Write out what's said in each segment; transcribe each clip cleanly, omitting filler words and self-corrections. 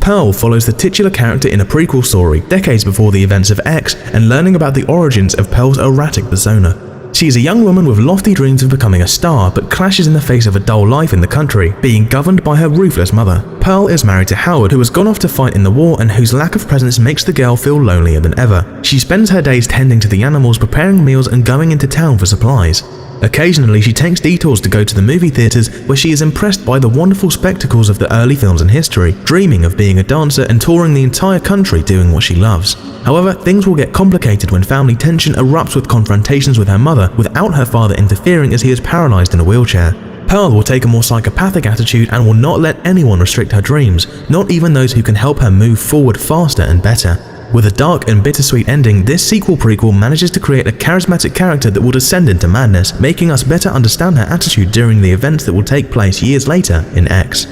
Pearl follows the titular character in a prequel story, decades before the events of X, and learning about the origins of Pearl's erratic persona. She is a young woman with lofty dreams of becoming a star, but clashes in the face of a dull life in the country, being governed by her ruthless mother. Pearl is married to Howard, who has gone off to fight in the war and whose lack of presence makes the girl feel lonelier than ever. She spends her days tending to the animals, preparing meals, and going into town for supplies. Occasionally, she takes detours to go to the movie theaters, where she is impressed by the wonderful spectacles of the early films in history, dreaming of being a dancer and touring the entire country doing what she loves. However, things will get complicated when family tension erupts with confrontations with her mother, without her father interfering as he is paralyzed in a wheelchair. Pearl will take a more psychopathic attitude and will not let anyone restrict her dreams, not even those who can help her move forward faster and better. With a dark and bittersweet ending, this sequel-prequel manages to create a charismatic character that will descend into madness, making us better understand her attitude during the events that will take place years later in X.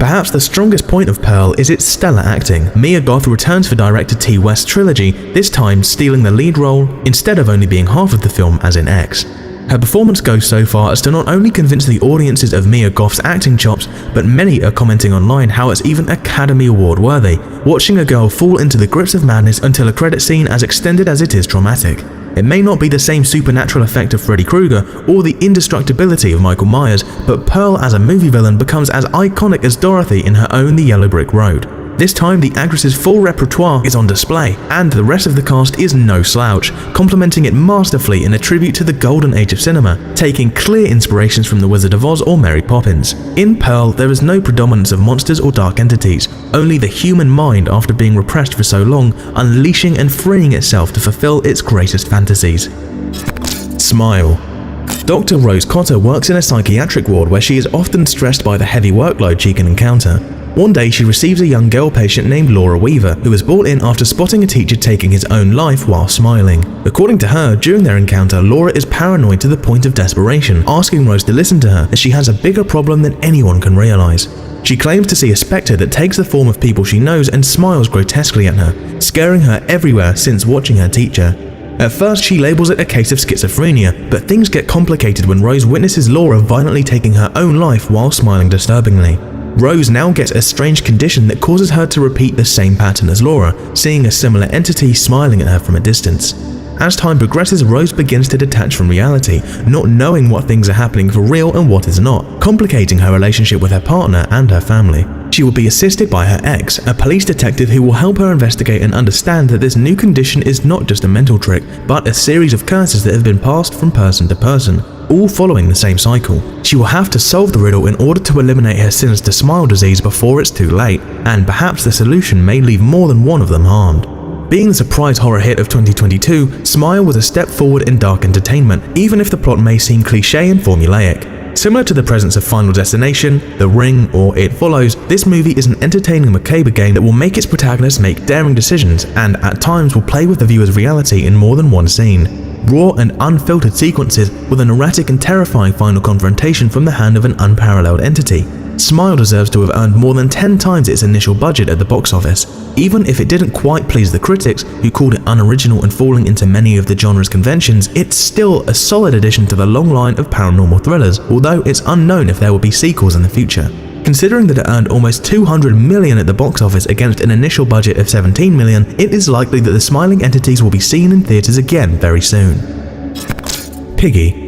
Perhaps the strongest point of Pearl is its stellar acting. Mia Goth returns for director T. West's trilogy, this time stealing the lead role instead of only being half of the film as in X. Her performance goes so far as to not only convince the audiences of Mia Goth's acting chops, but many are commenting online how it's even Academy Award worthy, watching a girl fall into the grips of madness until a credit scene as extended as it is traumatic. It may not be the same supernatural effect of Freddy Krueger or the indestructibility of Michael Myers, but Pearl as a movie villain becomes as iconic as Dorothy in her own The Yellow Brick Road. This time the actress's full repertoire is on display, and the rest of the cast is no slouch, complementing it masterfully in a tribute to the golden age of cinema, taking clear inspirations from The Wizard of Oz or Mary Poppins. In Pearl, there is no predominance of monsters or dark entities, only the human mind after being repressed for so long, unleashing and freeing itself to fulfill its greatest fantasies. Smile. Dr. Rose Cotter works in a psychiatric ward where she is often stressed by the heavy workload she can encounter. One day she receives a young girl patient named Laura Weaver, who was brought in after spotting a teacher taking his own life while smiling. According to her, during their encounter, Laura is paranoid to the point of desperation, asking Rose to listen to her as she has a bigger problem than anyone can realize. She claims to see a spectre that takes the form of people she knows and smiles grotesquely at her, scaring her everywhere since watching her teacher. At first, she labels it a case of schizophrenia, but things get complicated when Rose witnesses Laura violently taking her own life while smiling disturbingly. Rose now gets a strange condition that causes her to repeat the same pattern as Laura, seeing a similar entity smiling at her from a distance. As time progresses, Rose begins to detach from reality, not knowing what things are happening for real and what is not, complicating her relationship with her partner and her family. She will be assisted by her ex, a police detective who will help her investigate and understand that this new condition is not just a mental trick, but a series of curses that have been passed from person to person, all following the same cycle. She will have to solve the riddle in order to eliminate her sinister smile disease before it's too late, and perhaps the solution may leave more than one of them harmed. Being the surprise horror hit of 2022, Smile was a step forward in dark entertainment, even if the plot may seem cliché and formulaic. Similar to the presence of Final Destination, The Ring, or It Follows, this movie is an entertaining macabre game that will make its protagonist make daring decisions and at times will play with the viewer's reality in more than one scene. Raw and unfiltered sequences with an erratic and terrifying final confrontation from the hand of an unparalleled entity. Smile deserves to have earned more than 10 times its initial budget at the box office. Even if it didn't quite please the critics, who called it unoriginal and falling into many of the genre's conventions, it's still a solid addition to the long line of paranormal thrillers, although it's unknown if there will be sequels in the future. Considering that it earned almost $200 million at the box office against an initial budget of $17 million, it is likely that the smiling entities will be seen in theaters again very soon. Piggy.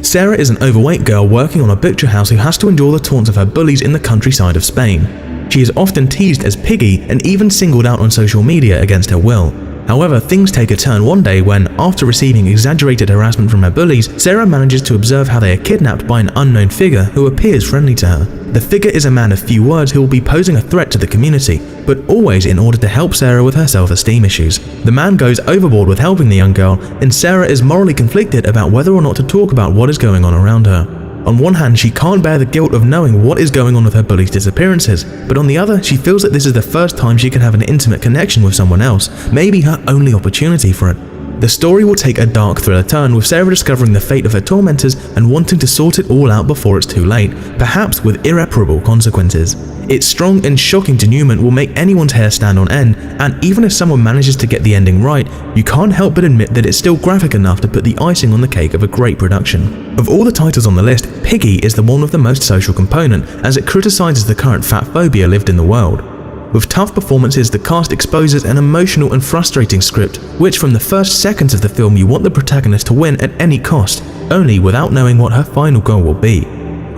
Sarah is an overweight girl working on a butcher house who has to endure the taunts of her bullies in the countryside of Spain. She is often teased as Piggy and even singled out on social media against her will. However, things take a turn one day when, after receiving exaggerated harassment from her bullies, Sarah manages to observe how they are kidnapped by an unknown figure who appears friendly to her. The figure is a man of few words who will be posing a threat to the community, but always in order to help Sarah with her self-esteem issues. The man goes overboard with helping the young girl, and Sarah is morally conflicted about whether or not to talk about what is going on around her. On one hand, she can't bear the guilt of knowing what is going on with her bullies' disappearances, but on the other, she feels that this is the first time she can have an intimate connection with someone else, maybe her only opportunity for it. The story will take a dark thriller turn, with Sarah discovering the fate of her tormentors and wanting to sort it all out before it's too late, perhaps with irreparable consequences. Its strong and shocking denouement will make anyone's hair stand on end, and even if someone manages to get the ending right, you can't help but admit that it's still graphic enough to put the icing on the cake of a great production. Of all the titles on the list, Piggy is the one with the most social component, as it criticizes the current fat phobia lived in the world. With tough performances, the cast exposes an emotional and frustrating script, which from the first seconds of the film you want the protagonist to win at any cost, only without knowing what her final goal will be.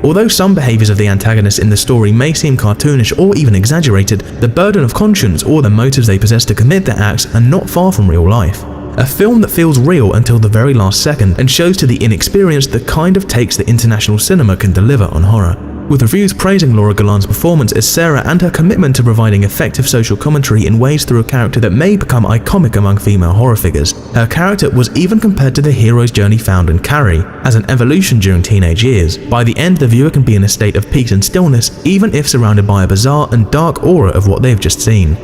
Although some behaviours of the antagonist in the story may seem cartoonish or even exaggerated, the burden of conscience or the motives they possess to commit their acts are not far from real life. A film that feels real until the very last second and shows to the inexperienced the kind of takes that international cinema can deliver on horror. With reviews praising Laura Galan's performance as Sarah and her commitment to providing effective social commentary in ways through a character that may become iconic among female horror figures, her character was even compared to the hero's journey found in Carrie, as an evolution during teenage years. By the end, the viewer can be in a state of peace and stillness, even if surrounded by a bizarre and dark aura of what they've just seen.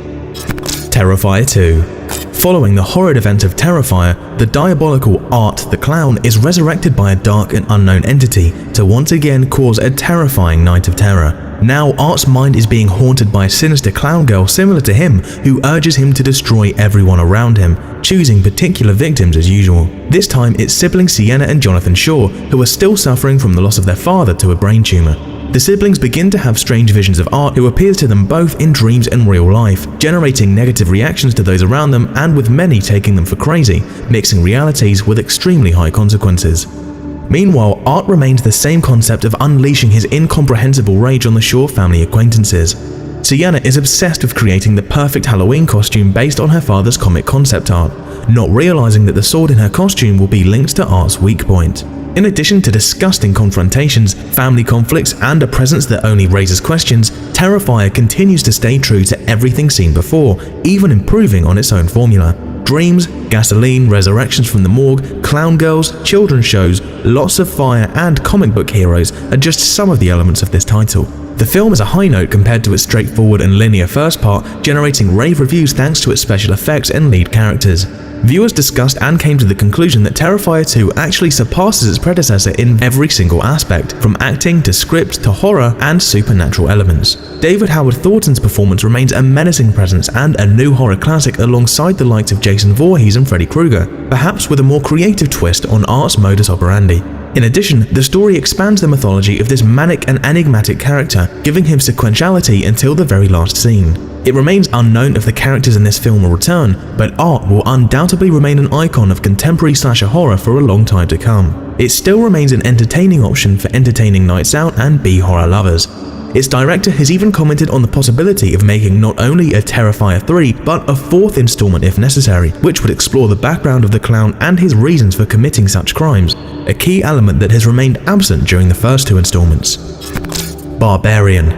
Terrifier 2. Following the horrid event of Terrifier, the diabolical Art the Clown is resurrected by a dark and unknown entity to once again cause a terrifying night of terror. Now Art's mind is being haunted by a sinister clown girl similar to him who urges him to destroy everyone around him, choosing particular victims as usual. This time it's siblings Sienna and Jonathan Shaw, who are still suffering from the loss of their father to a brain tumor. The siblings begin to have strange visions of Art, who appears to them both in dreams and real life, generating negative reactions to those around them and with many taking them for crazy, mixing realities with extremely high consequences. Meanwhile, Art remains the same concept of unleashing his incomprehensible rage on the Shaw family acquaintances. Sienna is obsessed with creating the perfect Halloween costume based on her father's comic concept art, not realizing that the sword in her costume will be linked to Art's weak point. In addition to disgusting confrontations, family conflicts, and a presence that only raises questions, Terrifier continues to stay true to everything seen before, even improving on its own formula. Dreams, gasoline, resurrections from the morgue, clown girls, children's shows, lots of fire, and comic book heroes are just some of the elements of this title. The film is a high note compared to its straightforward and linear first part, generating rave reviews thanks to its special effects and lead characters. Viewers discussed and came to the conclusion that Terrifier 2 actually surpasses its predecessor in every single aspect, from acting to script to horror and supernatural elements. David Howard Thornton's performance remains a menacing presence and a new horror classic alongside the likes of Jason Voorhees and Freddy Krueger, perhaps with a more creative twist on Art's modus operandi. In addition, the story expands the mythology of this manic and enigmatic character, giving him sequentiality until the very last scene. It remains unknown if the characters in this film will return, but Art will undoubtedly remain an icon of contemporary slasher horror for a long time to come. It still remains an entertaining option for entertaining nights out and B-horror lovers. Its director has even commented on the possibility of making not only a Terrifier 3, but a fourth installment if necessary, which would explore the background of the clown and his reasons for committing such crimes, a key element that has remained absent during the first two installments. Barbarian.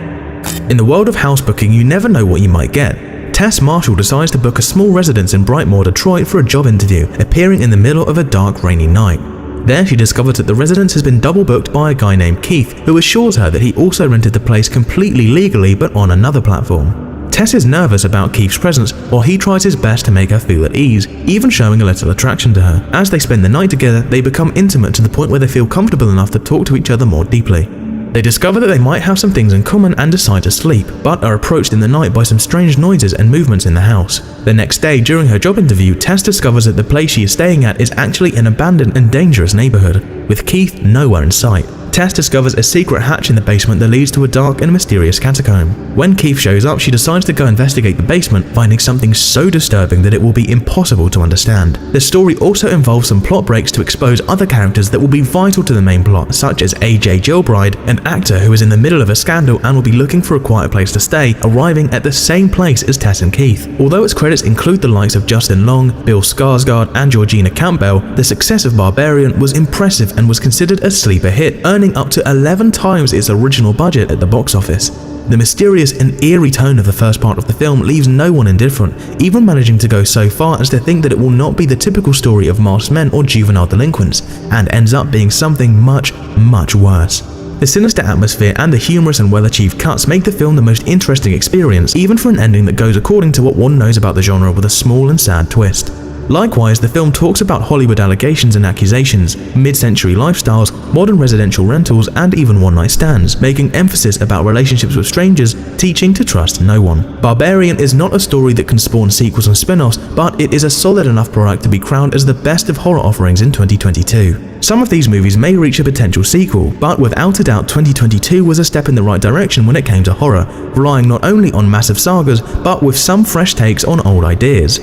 In the world of house booking, you never know what you might get. Tess Marshall decides to book a small residence in Brightmoor, Detroit for a job interview, appearing in the middle of a dark, rainy night. There she discovers that the residence has been double booked by a guy named Keith, who assures her that he also rented the place completely legally but on another platform. Tess is nervous about Keith's presence while he tries his best to make her feel at ease, even showing a little attraction to her. As they spend the night together, they become intimate to the point where they feel comfortable enough to talk to each other more deeply. They discover that they might have some things in common and decide to sleep, but are approached in the night by some strange noises and movements in the house. The next day, during her job interview, Tess discovers that the place she is staying at is actually an abandoned and dangerous neighborhood, with Keith nowhere in sight. Tess discovers a secret hatch in the basement that leads to a dark and mysterious catacomb. When Keith shows up, she decides to go investigate the basement, finding something so disturbing that it will be impossible to understand. The story also involves some plot breaks to expose other characters that will be vital to the main plot, such as AJ Gilbride, an actor who is in the middle of a scandal and will be looking for a quiet place to stay, arriving at the same place as Tess and Keith. Although its credits include the likes of Justin Long, Bill Skarsgård, and Georgina Campbell, the success of Barbarian was impressive and was considered a sleeper hit, earning up to 11 times its original budget at the box office. The mysterious and eerie tone of the first part of the film leaves no one indifferent, even managing to go so far as to think that it will not be the typical story of masked men or juvenile delinquents, and ends up being something much, much worse. The sinister atmosphere and the humorous and well-achieved cuts make the film the most interesting experience, even for an ending that goes according to what one knows about the genre with a small and sad twist. Likewise, the film talks about Hollywood allegations and accusations, mid-century lifestyles, modern residential rentals, and even one-night stands, making emphasis about relationships with strangers, teaching to trust no one. Barbarian is not a story that can spawn sequels and spin-offs, but it is a solid enough product to be crowned as the best of horror offerings in 2022. Some of these movies may reach a potential sequel, but without a doubt 2022 was a step in the right direction when it came to horror, relying not only on massive sagas, but with some fresh takes on old ideas.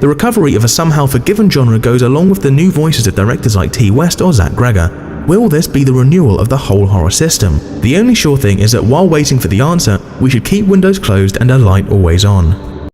The recovery of a somehow forgiven genre goes along with the new voices of directors like T. West or Zach Greger. Will this be the renewal of the whole horror system? The only sure thing is that while waiting for the answer, we should keep windows closed and a light always on.